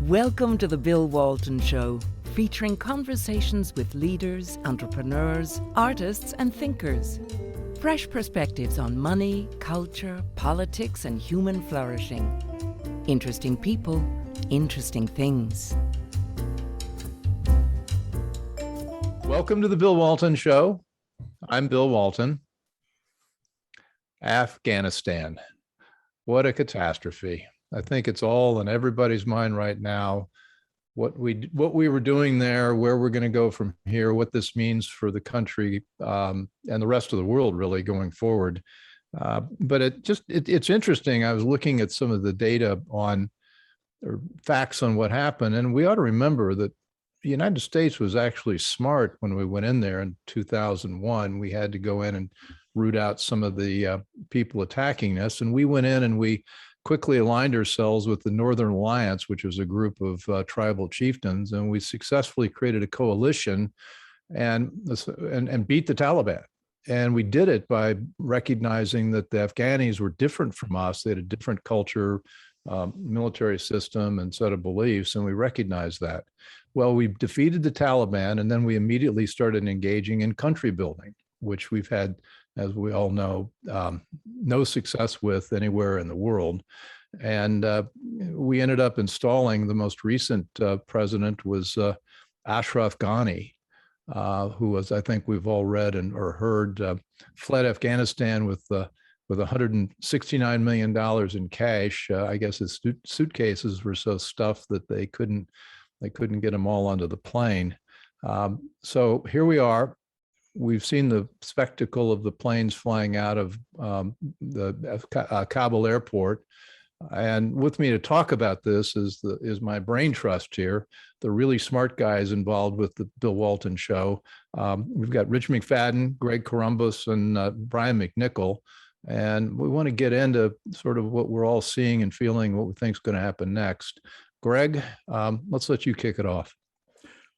Welcome to the Bill Walton Show, featuring conversations with leaders, entrepreneurs, artists, and thinkers. Fresh perspectives on money, culture, politics, and human flourishing. Interesting people, interesting things. Welcome to the Bill Walton Show. I'm Bill Walton. Afghanistan. What a catastrophe. I think it's all in everybody's mind right now. What we were doing there, where we're going to go from here, what this means for the country and the rest of the world really going forward. But it's interesting. I was looking at some of the data on or facts on what happened, and we ought to remember that the United States was actually smart when we went in there in 2001. We had to go in and root out some of the people attacking us, and we went in and we quickly aligned ourselves with the Northern Alliance, which was a group of tribal chieftains, and we successfully created a coalition and beat the Taliban. And we did it by recognizing that the Afghanis were different from us. They had a different culture, military system, and set of beliefs, and we recognized that. Well, we defeated the Taliban, and then we immediately started engaging in country building, which we've had, as we all know, no success with anywhere in the world. And we ended up installing the most recent president was Ashraf Ghani, who was, I think we've all read or heard, fled Afghanistan with $169 million in cash. I guess his suitcases were so stuffed that they couldn't get them all onto the plane. So here we are. We've seen the spectacle of the planes flying out of the Kabul airport. And with me to talk about this is my brain trust here, the really smart guys involved with the Bill Walton Show. We've got Rich McFadden, Greg Columbus, and Brian McNichol. And we want to get into sort of what we're all seeing and feeling, what we think is going to happen next. Greg, let's let you kick it off.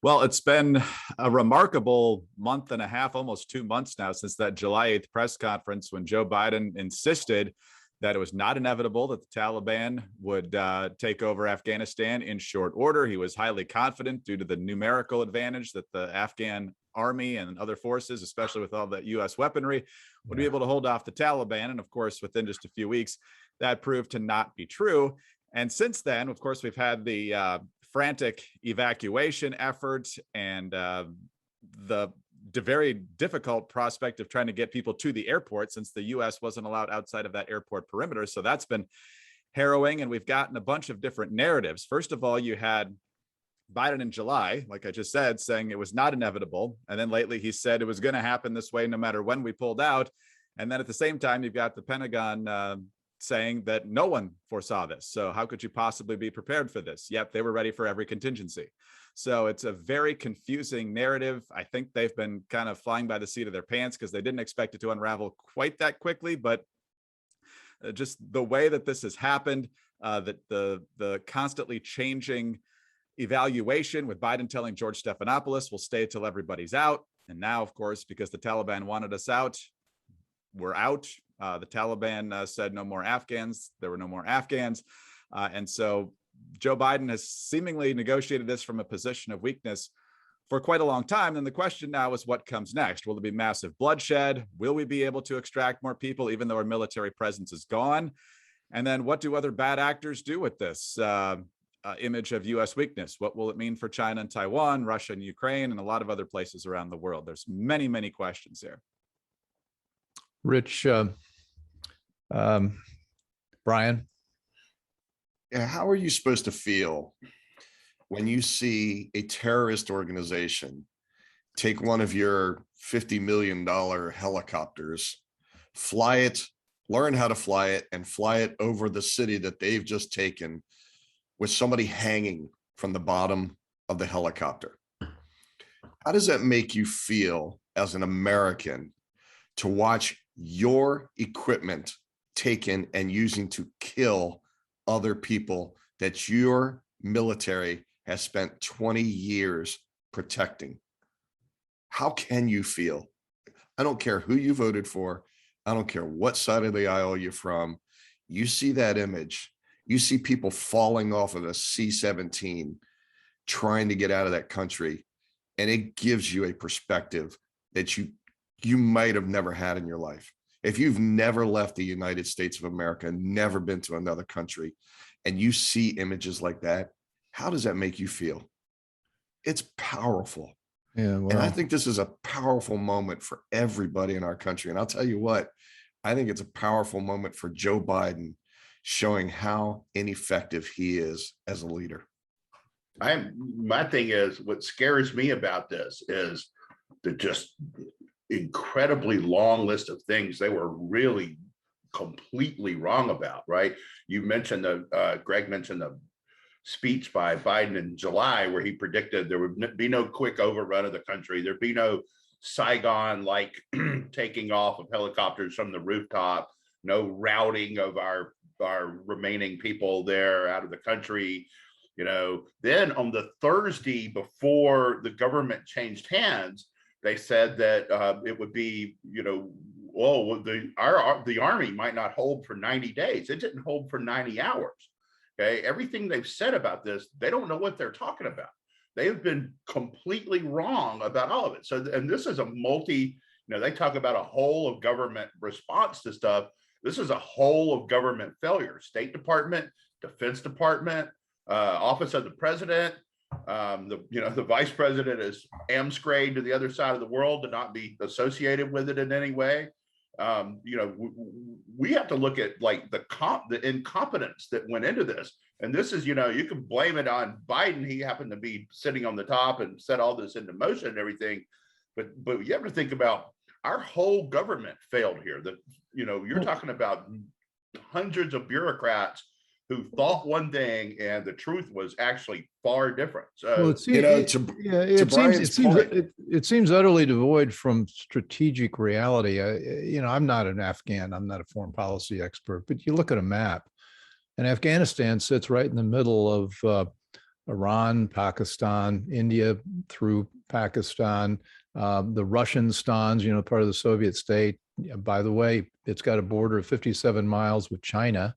Well, it's been a remarkable month and a half, almost 2 months now, since that July 8th press conference when Joe Biden insisted that it was not inevitable that the Taliban would take over Afghanistan in short order. He was highly confident due to the numerical advantage that the Afghan army and other forces, especially with all the U.S. weaponry, would be able to hold off the Taliban. And of course, within just a few weeks, that proved to not be true. And since then, of course, we've had the frantic evacuation efforts and the very difficult prospect of trying to get people to the airport, since the U.S. wasn't allowed outside of that airport perimeter. So that's been harrowing. And we've gotten a bunch of different narratives. First of all, you had Biden in July, like I just said, saying it was not inevitable. And then lately he said it was going to happen this way no matter when we pulled out. And then at the same time, you've got the Pentagon saying that no one foresaw this. So how could you possibly be prepared for this? Yet they were ready for every contingency. So it's a very confusing narrative. I think they've been kind of flying by the seat of their pants because they didn't expect it to unravel quite that quickly. But just the way that this has happened, that the constantly changing evaluation with Biden telling George Stephanopoulos, we'll stay till everybody's out. And now, of course, because the Taliban wanted us out, we're out. The Taliban said no more Afghans. There were no more Afghans. And so Joe Biden has seemingly negotiated this from a position of weakness for quite a long time. And the question now is what comes next? Will there be massive bloodshed? Will we be able to extract more people, even though our military presence is gone? And then what do other bad actors do with this image of U.S. weakness? What will it mean for China and Taiwan, Russia and Ukraine, and a lot of other places around the world? There's many, many questions here. Rich, Brian? Yeah, how are you supposed to feel when you see a terrorist organization take one of your $50 million helicopters, fly it, learn how to fly it, and fly it over the city that they've just taken with somebody hanging from the bottom of the helicopter? How does that make you feel as an American to watch your equipment taken and using to kill other people that your military has spent 20 years protecting? How can you feel? I don't care who you voted for. I don't care what side of the aisle you're from. You see that image You see people falling off of a C-17 trying to get out of that country. And it gives you a perspective that you might have never had in your life. If you've never left the United States of America, never been to another country, and you see images like that, how does that make you feel? It's powerful. Yeah, And I well, think this is a powerful moment for everybody in our country. And I'll tell you what, I think it's a powerful moment for Joe Biden, showing how ineffective he is as a leader. My thing is, what scares me about this is the just incredibly long list of things they were really completely wrong about, right? You mentioned Greg mentioned the speech by Biden in July where he predicted there would be no quick overrun of the country. There'd be no Saigon like taking off of helicopters from the rooftop, no routing of our remaining people there out of the country. Then on the Thursday before the government changed hands, they said that it would be, the army might not hold for 90 days. It didn't hold for 90 hours. Okay, everything they've said about this, they don't know what they're talking about. They have been completely wrong about all of it. So, and this is a they talk about a whole of government response to stuff. This is a whole of government failure. State Department, Defense Department, Office of the President. The vice president is amscrayed to the other side of the world to not be associated with it in any way. We have to look at like the incompetence that went into this. And this is, you can blame it on Biden. He happened to be sitting on the top and set all this into motion and everything. But you have to think about our whole government failed here. You're talking about hundreds of bureaucats who thought one thing and the truth was actually far different. So, it seems utterly devoid from strategic reality. I'm not an Afghan, I'm not a foreign policy expert, but you look at a map and Afghanistan sits right in the middle of Iran, Pakistan, India through Pakistan, the Russian stans, part of the Soviet state. By the way, it's got a border of 57 miles with China.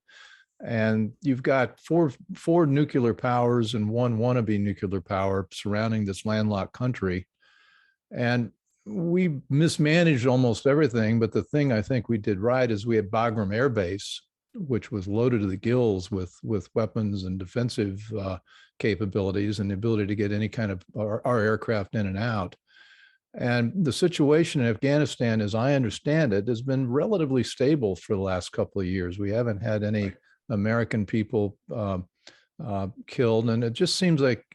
And you've got four nuclear powers and one wannabe nuclear power surrounding this landlocked country. And we mismanaged almost everything. But the thing I think we did right is we had Bagram Air Base, which was loaded to the gills with weapons and defensive capabilities and the ability to get any kind of our aircraft in and out. And the situation in Afghanistan, as I understand it, has been relatively stable for the last couple of years. We haven't had any American people killed. And it just seems like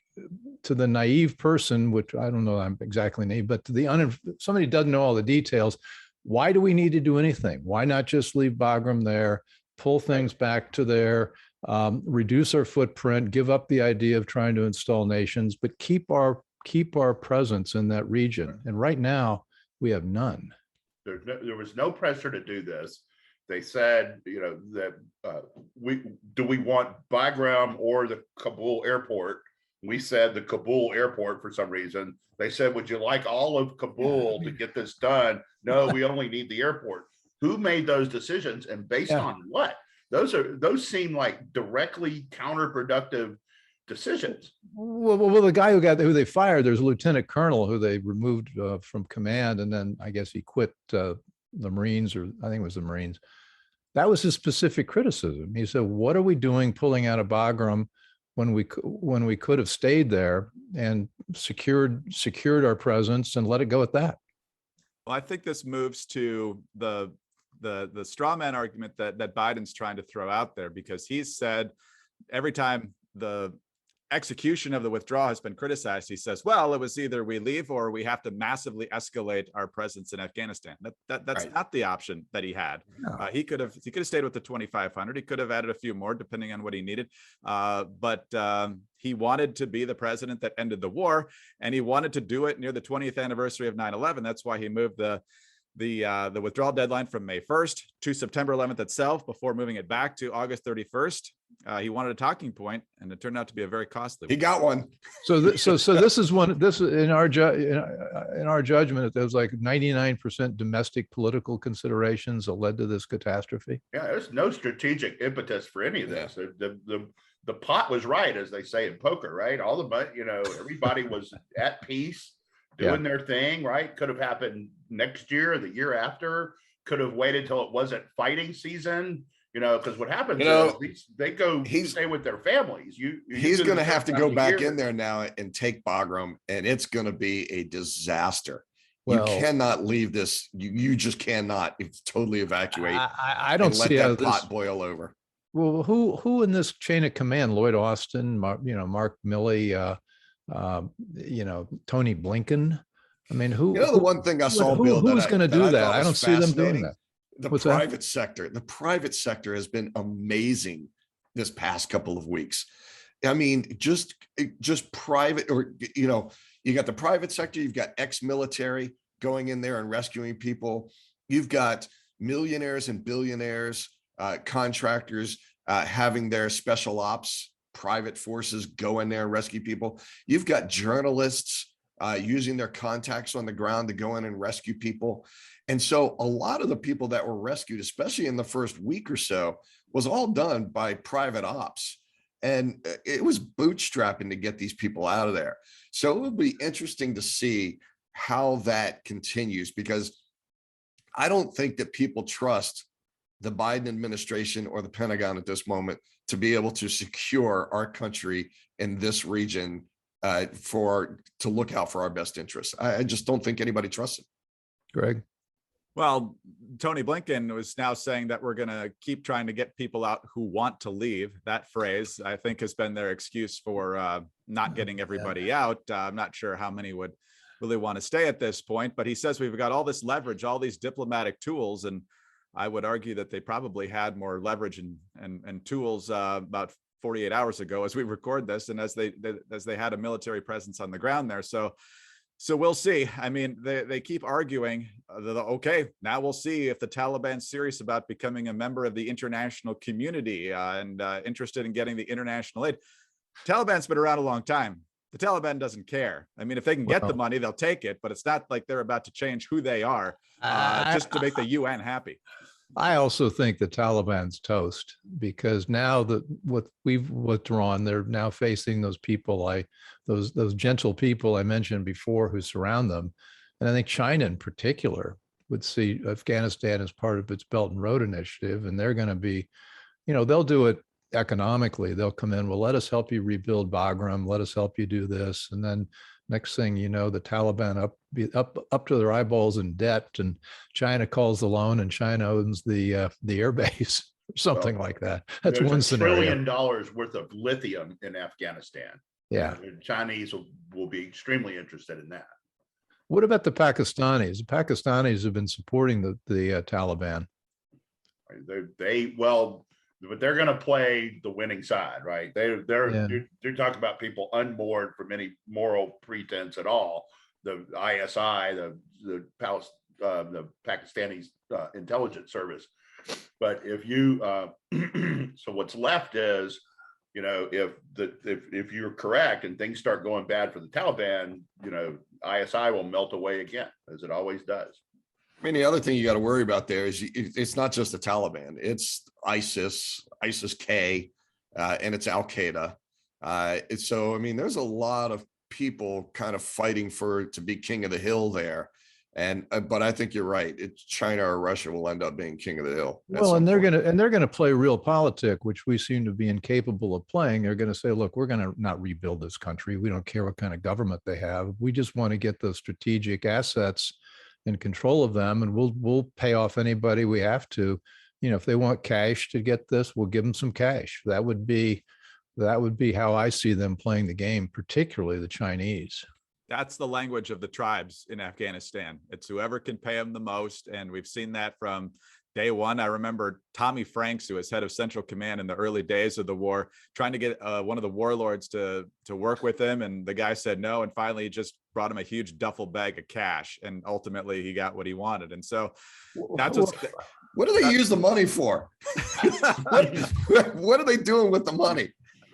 to the naive person, which I don't know, I'm exactly naive, but to somebody who doesn't know all the details, why do we need to do anything? Why not just leave Bagram there, pull things back to there, reduce our footprint, give up the idea of trying to install nations, but keep our presence in that region. And right now we have none. There was no pressure to do this. They said, that we want Bagram or the Kabul airport? We said the Kabul airport for some reason. They said, would you like all of Kabul to get this done? No, we only need the airport. Who made those decisions and based on what? Those seem like directly counterproductive decisions. Well, the guy who they fired, there's a lieutenant colonel who they removed from command, and then I guess he quit the Marines, or I think it was the Marines. That was his specific criticism. He said, "What are we doing pulling out of Bagram when we could have stayed there and secured our presence and let it go at that?" Well, I think this moves to the straw man argument that Biden's trying to throw out there, because he's said every time the execution of the withdrawal has been criticized, he says, well, it was either we leave or we have to massively escalate our presence in Afghanistan. That's right. Not the option that he had. No. He could have stayed with the 2,500. He could have added a few more depending on what he needed. But he wanted to be the president that ended the war, and he wanted to do it near the 20th anniversary of 9/11. That's why he moved the the withdrawal deadline from May 1st to September 11th itself before moving it back to August 31st. He wanted a talking point, and it turned out to be a very costly one. He got one. So this is one. This in our judgment, there was like 99% domestic political considerations that led to this catastrophe. Yeah, there's no strategic impetus for any of this. The pot was right, as they say in poker, right? All the money, everybody was at peace, doing their thing, right? Could have happened next year or the year after. Could have waited till it wasn't fighting season. Because what happens is they go stay with their families. He's going to have to go back in there now and take Bagram, and it's going to be a disaster. Well, you cannot leave this. You just cannot. It's totally evacuate. I don't see let that pot boil over. Well, who in this chain of command? Lloyd Austin, Mark Milley, Tony Blinken. I mean, who? The one thing I saw, Bill, who's going to do that? I don't see them doing that. The private sector has been amazing this past couple of weeks. I mean, just private, or you got the private sector, you've got ex-military going in there and rescuing people. You've got millionaires and billionaires, contractors having their special ops private forces go in there and rescue people. You've got journalists using their contacts on the ground to go in and rescue people. And so a lot of the people that were rescued, especially in the first week or so, was all done by private ops. And it was bootstrapping to get these people out of there. So it will be interesting to see how that continues, because I don't think that people trust the Biden administration or the Pentagon at this moment to be able to secure our country in this region to look out for our best interests. I just don't think anybody trusts it. Greg? Well, Tony Blinken was now saying that we're going to keep trying to get people out who want to leave. That phrase, I think, has been their excuse for not getting everybody out. I'm not sure how many would really want to stay at this point, but he says we've got all this leverage, all these diplomatic tools, and I would argue that they probably had more leverage and tools about 48 hours ago as we record this, and as they had a military presence on the ground there. So we'll see. I mean, they keep arguing, okay, now we'll see if the Taliban's serious about becoming a member of the international community and interested in getting the international aid. Taliban's been around a long time. The Taliban doesn't care. I mean, if they can get the money, they'll take it, but it's not like they're about to change who they are just to make the UN happy. I also think the Taliban's toast, because now that what we've withdrawn, they're now facing those people, those gentle people I mentioned before who surround them. And I think China in particular would see Afghanistan as part of its Belt and Road Initiative. And they're going to be, they'll do it economically. They'll come in, well, let us help you rebuild Bagram. Let us help you do this. And then next thing you know, the Taliban up to their eyeballs in debt, and China calls the loan, and China owns the air base or something like that. That's one scenario. $1 trillion worth of lithium in Afghanistan. Yeah, the Chinese will be extremely interested in that. What about the Pakistanis? The Pakistanis have been supporting the Taliban. But they're going to play the winning side, right? They're talking about people unmoored from any moral pretense at all. The ISI, the Pakistani intelligence service. But if you, so what's left is, if you're correct and things start going bad for the Taliban, ISI will melt away again, as it always does. I mean, the other thing you got to worry about there is it's not just the Taliban, it's ISIS-K, and it's Al-Qaeda. So, I mean, there's a lot of people kind of fighting to be king of the hill there. But I think you're right. It's China or Russia will end up being king of the hill. Well, and they're going to play realpolitik, which we seem to be incapable of playing. They're going to say, look, we're going to not rebuild this country. We don't care what kind of government they have. We just want to get the strategic assets in control of them, and we'll pay off anybody we have to. If they want cash to get this, we'll give them some cash. That would be how I see them playing the game, particularly the Chinese. That's the language of the tribes in Afghanistan. It's whoever can pay them the most. And we've seen that from day one. I remember Tommy Franks, who was head of Central Command in the early days of the war, trying to get one of the warlords to work with him, and the guy said no. And finally, he just brought him a huge duffel bag of cash, and ultimately he got what he wanted. And so that's what do they use the money for? What are they doing with the money?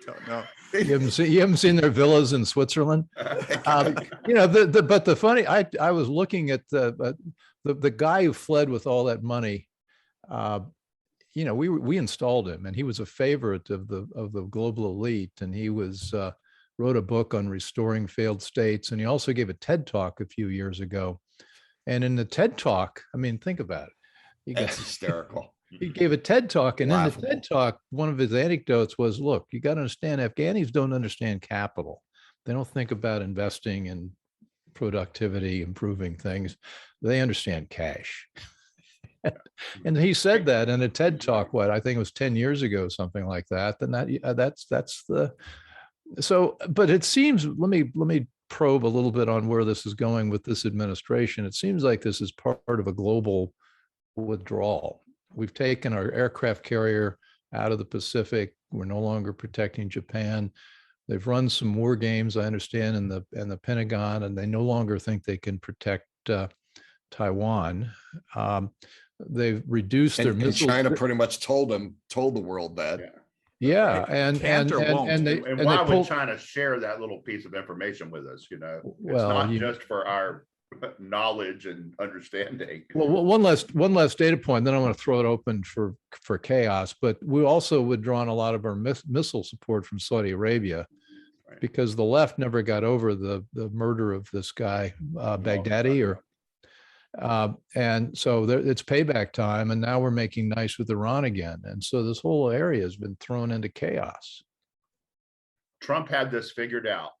I don't know. You haven't seen their villas in Switzerland. But the funny, I was looking at the guy who fled with all that money. We installed him, and he was a favorite of the global elite, and he wrote a book on restoring failed states, and he also gave a TED talk a few years ago. And in the TED talk, I mean, think about it. That's hysterical. He gave a TED talk, and Laughable. in the TED talk, one of his anecdotes was, look, you got to understand, Afghanis don't understand capital. They don't think about investing in productivity, improving things. They understand cash. And he said that in a TED talk, I think it was 10 years ago, something like that. And but it seems, let me probe a little bit on where this is going with this administration. It seems like this is part of a global withdrawal. We've taken our aircraft carrier out of the Pacific. We're no longer protecting Japan. They've run some war games, I understand, in the Pentagon, and they no longer think they can protect Taiwan. They've reduced their missile. China pretty much told the world that. Yeah, and why would China share that little piece of information with us? It's not just for our knowledge and understanding. Well, one last data point, then I want to throw it open for chaos. But we also withdrawn a lot of our missile support from Saudi Arabia, right, because the left never got over the murder of this guy Baghdadi, and so it's payback time, and now we're making nice with Iran again, and so this whole area has been thrown into chaos. Trump had this figured out.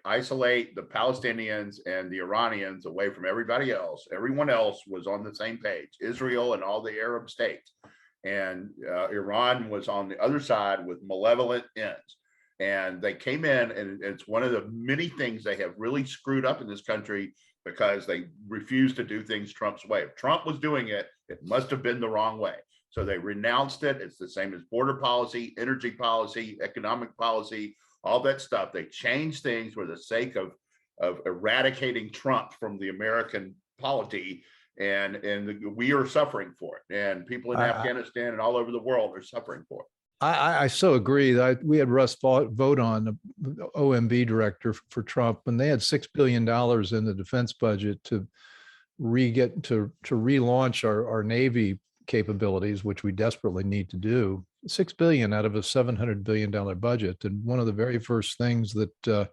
Isolate the Palestinians and the Iranians away from everybody else. Everyone else was on the same page, Israel and all the Arab states. And Iran was on the other side with malevolent ends. And they came in, and it's one of the many things they have really screwed up in this country because they refused to do things Trump's way. If Trump was doing it, it must have been the wrong way. So they renounced it. It's the same as border policy, energy policy, economic policy, all that stuff. They changed things for the sake of eradicating Trump from the American polity, and we are suffering for it. And people in Afghanistan and all over the world are suffering for it. I so agree. We had Russ vote on the OMB director for Trump, and they had $6 billion in the defense budget to relaunch our Navy capabilities, which we desperately need to do. $6 billion out of a $700 billion budget. And one of the very first things that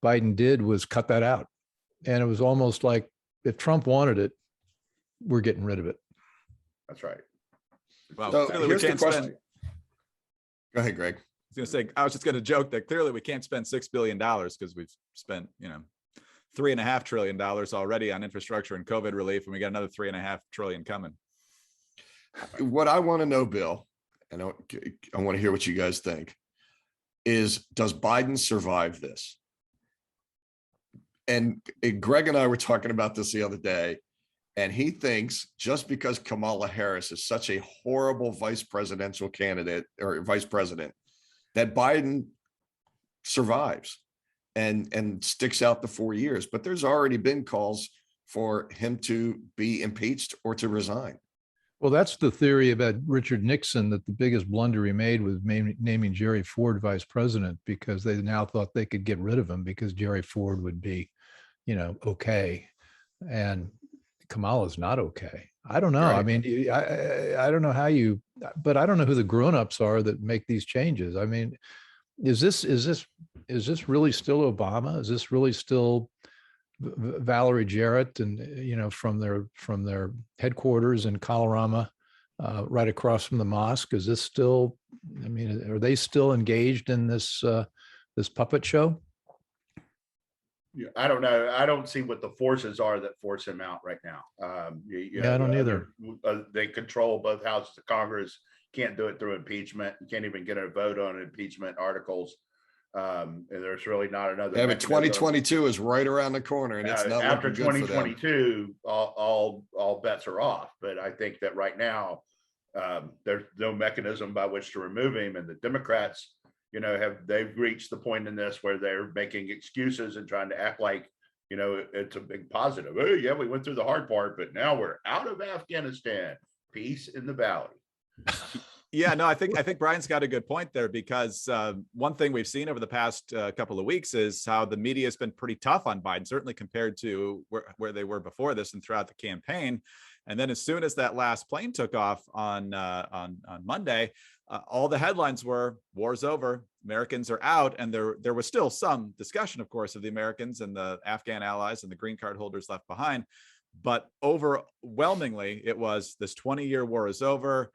Biden did was cut that out. And it was almost like, if Trump wanted it, we're getting rid of it. That's right. Well, so clearly here's we can't the question. spend. Go ahead, Greg. I was just going to joke that clearly we can't spend $6 billion because we've spent, $3.5 trillion already on infrastructure and COVID relief, and we got another $3.5 trillion coming. What I want to know, Bill, and I want to hear what you guys think, is does Biden survive this? And Greg and I were talking about this the other day, and he thinks just because Kamala Harris is such a horrible vice presidential candidate or vice president, that Biden survives and sticks out the 4 years. But there's already been calls for him to be impeached or to resign. Well, that's the theory about Richard Nixon, that the biggest blunder he made was naming Jerry Ford vice president, because they now thought they could get rid of him because Jerry Ford would be, okay. And Kamala's not okay. I don't know. Right. I mean, I don't know how but I don't know who the grownups are that make these changes. I mean, is this really still Obama? Is this really still Valerie Jarrett and, from their headquarters in Colorado, right across from the mosque? Is this still, are they still engaged in this puppet show? Yeah, I don't know. I don't see what the forces are that force him out right now. I don't either. They control both houses of Congress. Can't do it through impeachment. You can't even get a vote on impeachment articles. And there's really not another. Yeah, but 2022 is right around the corner, and it's not after looking good for them. 2022, all bets are off. But I think that right now, there's no mechanism by which to remove him, and the Democrats, they've reached the point in this where they're making excuses and trying to act like, it's a big positive. Oh yeah, we went through the hard part, but now we're out of Afghanistan. Peace in the valley. Yeah, no, I think Brian's got a good point there, because one thing we've seen over the past couple of weeks is how the media has been pretty tough on Biden, certainly compared to where they were before this and throughout the campaign. And then as soon as that last plane took off on Monday, all the headlines were "War's over, Americans are out," and there was still some discussion, of course, of the Americans and the Afghan allies and the green card holders left behind. But overwhelmingly, it was this 20-year war is over.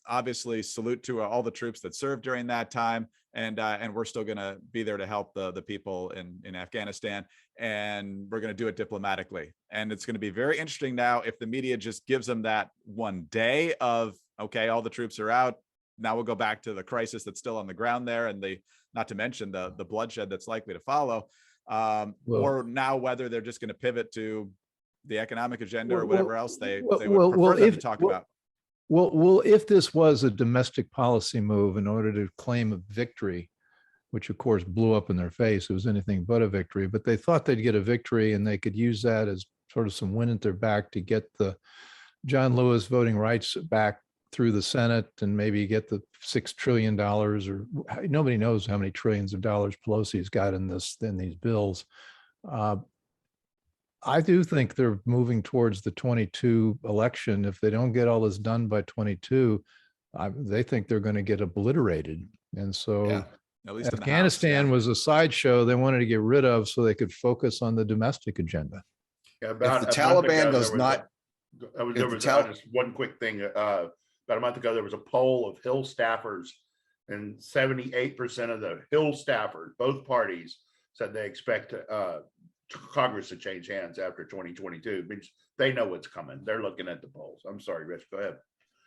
Obviously, salute to all the troops that served during that time, and we're still going to be there to help the people in Afghanistan, and we're going to do it diplomatically. And it's going to be very interesting now if the media just gives them that one day of, okay, all the troops are out. Now we'll go back to the crisis that's still on the ground there, and not to mention the bloodshed that's likely to follow. Or now whether they're just going to pivot to the economic agenda or whatever else they would prefer them to talk about. Well, if this was a domestic policy move in order to claim a victory, which of course blew up in their face, it was anything but a victory, but they thought they'd get a victory and they could use that as sort of some wind at their back to get the John Lewis voting rights back through the Senate and maybe get the $6 trillion, or nobody knows how many trillions of dollars Pelosi's got in these bills. I do think they're moving towards the 22 election. If they don't get all this done by 22, they think they're going to get obliterated. And so at least Afghanistan was a sideshow they wanted to get rid of so they could focus on the domestic agenda. Yeah, If the Taliban does not, just one quick thing. About a month ago, there was a poll of Hill staffers, and 78% of the Hill staffers, both parties, said they expect Congress to change hands after 2022. Means they know what's coming. They're looking at the polls. I'm sorry, Rich, go ahead.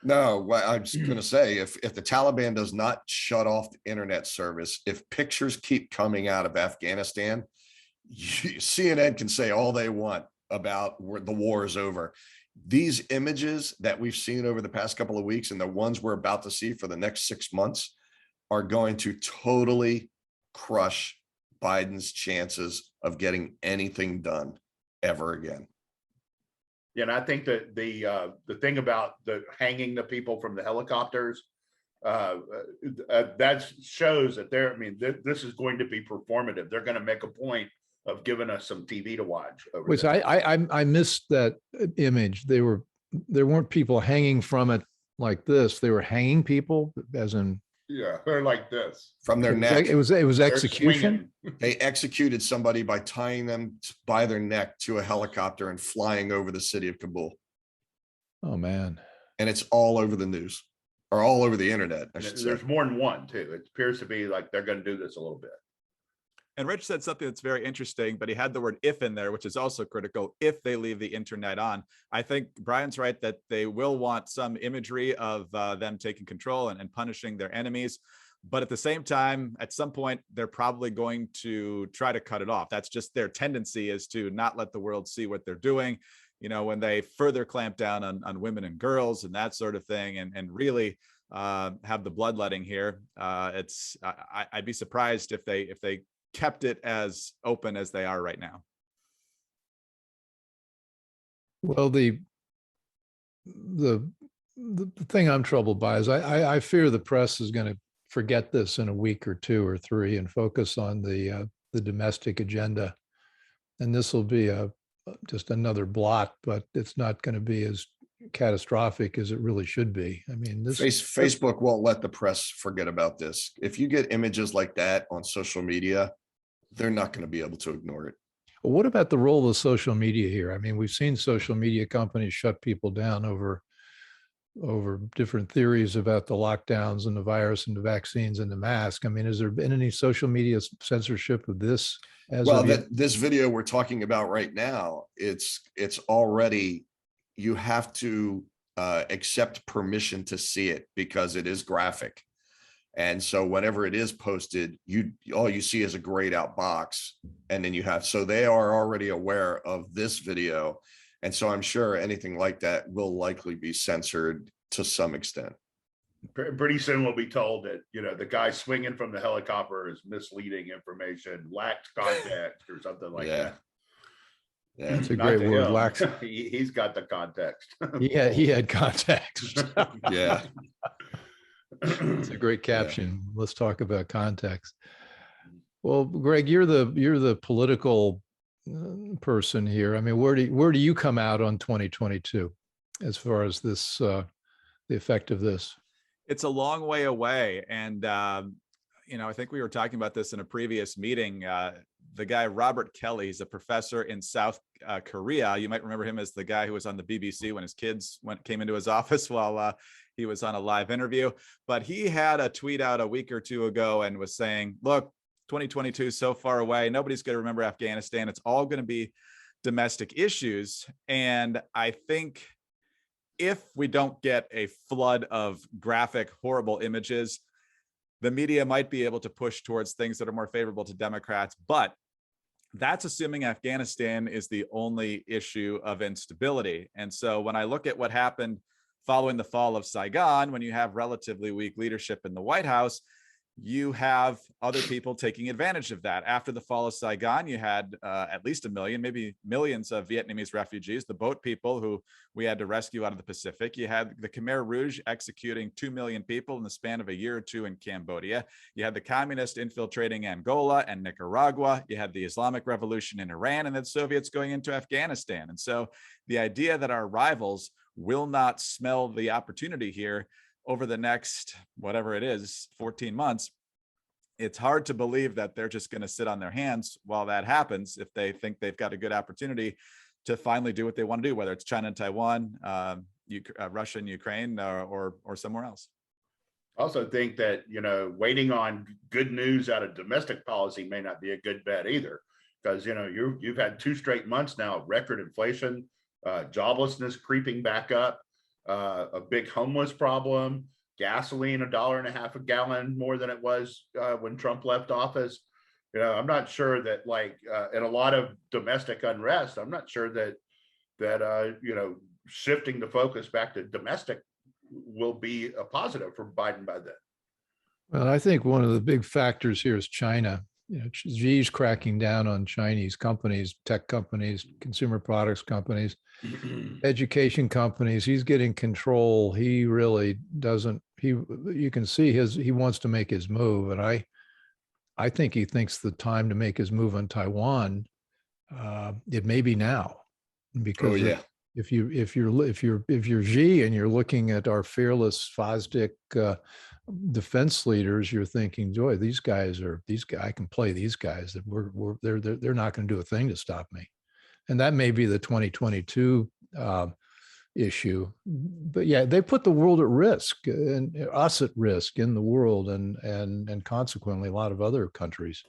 No, what I'm just going to say, if the Taliban does not shut off the internet service, if pictures keep coming out of Afghanistan, CNN can say all they want about where the war is over. These images that we've seen over the past couple of weeks and the ones we're about to see for the next 6 months are going to totally crush Biden's chances of getting anything done ever again. Yeah, and I think that the thing about the hanging the people from the helicopters, that shows that this is going to be performative. They're going to make a point of giving us some TV to watch. Which I missed that image. There weren't people hanging from it like this. They were hanging people, as in. Yeah, they're like this from their neck. It was execution. They executed somebody by tying them by their neck to a helicopter and flying over the city of Kabul. Oh man! And it's all over the news, or all over the internet. There's more than one too. It appears to be like they're going to do this a little bit. And Rich said something that's very interesting, but he had the word "if" in there, which is also critical. If they leave the internet on, I think Brian's right that they will want some imagery of them taking control and punishing their enemies. But at the same time, at some point, they're probably going to try to cut it off. That's just their tendency, is to not let the world see what they're doing. When they further clamp down on women and girls and that sort of thing, and really have the bloodletting here. I'd be surprised if they kept it as open as they are right now. Well, the thing I'm troubled by is I fear the press is going to forget this in a week or two or three and focus on the domestic agenda, and this will be just another blot, but it's not going to be as catastrophic as it really should be. I mean, Facebook won't let the press forget about this. If you get images like that on social media, they're not going to be able to ignore it. Well, what about the role of social media here? I mean, we've seen social media companies shut people down over different theories about the lockdowns and the virus and the vaccines and the mask. I mean, has there been any social media censorship of this? This video we're talking about right now, it's already, you have to accept permission to see it because it is graphic. And so whenever it is posted, all you see is a grayed out box. And then so they are already aware of this video. And so I'm sure anything like that will likely be censored to some extent. Pretty soon we'll be told that, the guy swinging from the helicopter is misleading information, lacked context or something like that. Yeah, it's a Not great to word, him. lax. He's got the context. He had context. yeah. It's a great caption. Let's talk about context. Well, Greg, you're the political person here. I mean, where do you come out on 2022 as far as this the effect of this? It's a long way away, and I think we were talking about this in a previous meeting. The guy Robert Kelly, he's a professor in South Korea. You might remember him as the guy who was on the BBC when his kids came into his office while he was on a live interview. But he had a tweet out a week or two ago and was saying, look, 2022 is so far away. Nobody's going to remember Afghanistan. It's all going to be domestic issues. And I think if we don't get a flood of graphic, horrible images, the media might be able to push towards things that are more favorable to Democrats. But that's assuming Afghanistan is the only issue of instability. And so when I look at what happened following the fall of Saigon, when you have relatively weak leadership in the White House, you have other people taking advantage of that. After the fall of Saigon, you had at least 1 million, maybe millions of Vietnamese refugees, the boat people who we had to rescue out of the Pacific. You had the Khmer Rouge executing 2 million people in the span of a year or two in Cambodia. You had the communists infiltrating Angola and Nicaragua. You had the Islamic Revolution in Iran, and the Soviets going into Afghanistan. And so the idea that our rivals will not smell the opportunity here over the next, whatever it is, 14 months, it's hard to believe that they're just going to sit on their hands while that happens if they think they've got a good opportunity to finally do what they want to do, whether it's China and Taiwan, Russia and Ukraine, or somewhere else. I also think that, waiting on good news out of domestic policy may not be a good bet either, because, you've had 2 straight months now of record inflation, joblessness creeping back up, a big homeless problem, gasoline $1.50 a gallon more than it was when Trump left office. I'm not sure that and a lot of domestic unrest. I'm not sure that shifting the focus back to domestic will be a positive for Biden by then. Well, I think one of the big factors here is China. Xi's cracking down on Chinese companies, tech companies, consumer products companies, education companies. He's getting control. He really doesn't. You can see he wants to make his move, and I think he thinks the time to make his move on Taiwan, it may be now, because if you're Xi and you're looking at our fearless Fosdick defense leaders, you're thinking, joy, I can play these guys. That they're not going to do a thing to stop me, and that may be the 2022 issue. But yeah, they put the world at risk and us at risk in the world, and consequently a lot of other countries.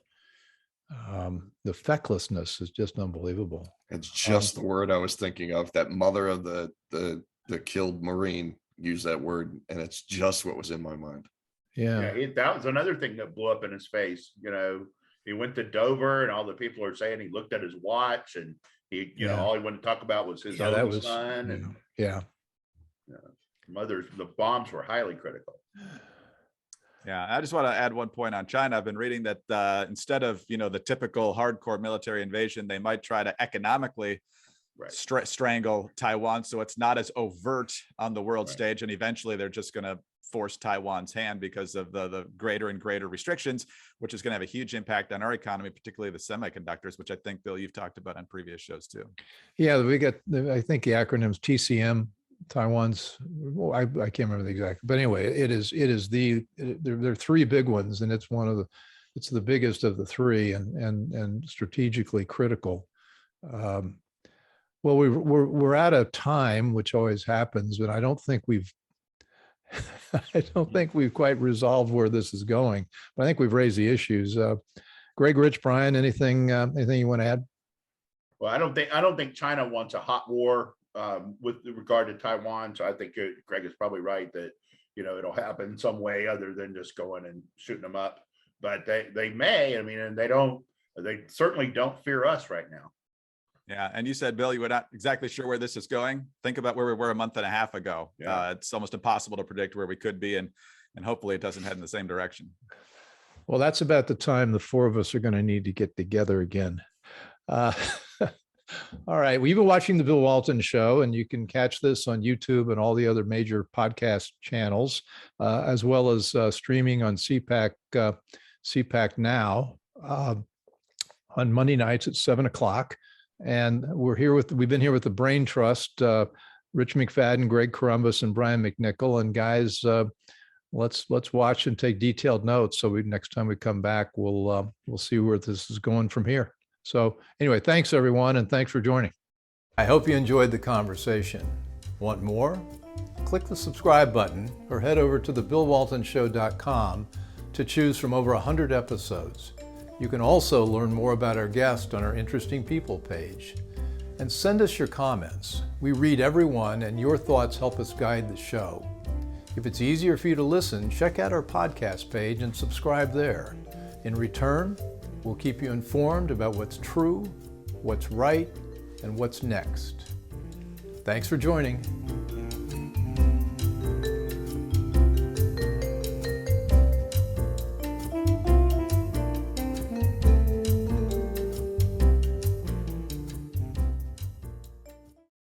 The fecklessness is just unbelievable. It's just the word I was thinking of. That mother of the killed Marine used that word, and it's just what was in my mind. Yeah, that was another thing that blew up in his face. He went to Dover, and all the people are saying he looked at his watch, and he, all he wanted to talk about was his own son. And the bombs were highly critical. Yeah, I just want to add one point on China. I've been reading that instead of, the typical hardcore military invasion, they might try to economically strangle Taiwan, so it's not as overt on the world stage. And eventually they're just going to force Taiwan's hand because of the greater and greater restrictions, which is going to have a huge impact on our economy, particularly the semiconductors, which I think, Bill, you've talked about on previous shows too. Yeah, I think the acronym's TCM. Taiwan's, I can't remember the exact, but anyway, there are 3 big ones, and it's the biggest of the 3, and strategically critical. Well, we're at a time, which always happens, but I don't think we've quite resolved where this is going. But I think we've raised the issues. Greg, Rich, Brian, anything you want to add? Well, I don't think China wants a hot war with regard to Taiwan. So I think Greg is probably right that, it'll happen some way other than just going and shooting them up. But they may, I mean, and they certainly don't fear us right now. Yeah. And you said, Bill, you were not exactly sure where this is going. Think about where we were a month and a half ago. Yeah. It's almost impossible to predict where we could be, and hopefully it doesn't head in the same direction. Well, that's about the time the four of us are going to need to get together again. All right. Well, you've been watching The Bill Walton Show, and you can catch this on YouTube and all the other major podcast channels, as well as streaming on CPAC Now on Monday nights at 7:00. And we've been here with the Brain Trust, Rich McFadden, Greg Columbus, and Brian McNichol. And guys, let's watch and take detailed notes. So next time we come back, we'll see where this is going from here. So anyway, thanks everyone, and thanks for joining. I hope you enjoyed the conversation. Want more? Click the subscribe button or head over to thebillwaltonshow.com to choose from over 100 episodes. You can also learn more about our guest on our Interesting People page. And send us your comments. We read every one, and your thoughts help us guide the show. If it's easier for you to listen, check out our podcast page and subscribe there. In return, we'll keep you informed about what's true, what's right, and what's next. Thanks for joining.